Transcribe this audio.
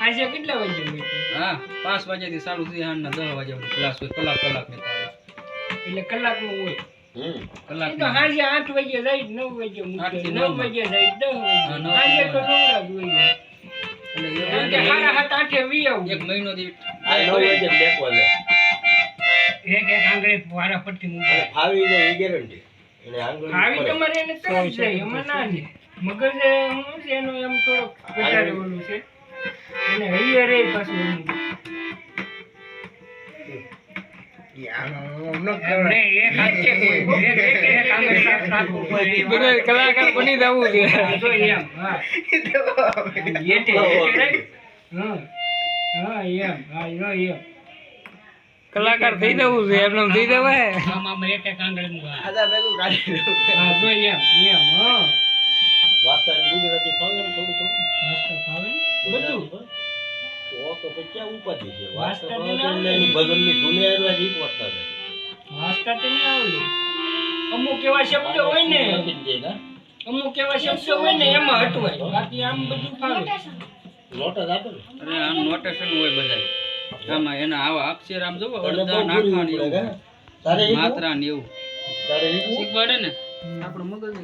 આજે કેટલા વાગે હોય? હા 5 વાગ્યાથી ચાલુ થઈ હાંજના 10 વાગ્યા ક્લાસ હોય કલાક ને પાડે એટલે કલાકનું હોય. કલાક તો આજે 8 વાગે જાય 9 વાગે મૂકે 9 વાગે જાય 10 વાગે આજે તો નવરા જ હોય. એટલે હારા 7 8 વી આવું એક મહિનો દી આ 9 વાગે બેકવા લે એક આંગળી વારા પટ્ટી મૂકે. ફાવી ને એ ગેરંટી એને આંગળી આવી તમારે એને તરત જાય એમાં ના ને મગજ હું છે એનો એમ થોડો વધારે ઓલું છે એને હૈયે રે પાછું કલાકાર બની જવું છે. કલાકાર થઈ જવું છે એમને થઈ જવાય. વાસ્તા ગુજરાતી ફાવે ને થોડું થોડું બધું તો તો પછી ઉપાધિ છે વાસ્તા વાસ્તા તો ના ફાવે એની ભજનની ધૂને આરવા જીત પડતા જાય વાસ્તા તેને આવડે. અમુક એવા શબ્દ હોય ને અમુક એવા શબ્દ હોય ને એમાં હટવાય બાકી આમ બધું ફાવે. નોટ જ આપે ને અરે આમ નોટેશન હોય બધાય આમાં એના આવા અક્ષર આમ જોવો એટલે અડધા બહુ નાખવાની પૂરી પડે તારે માત્રા ને એવું તારે શીખવાડે ને આપણું મગજ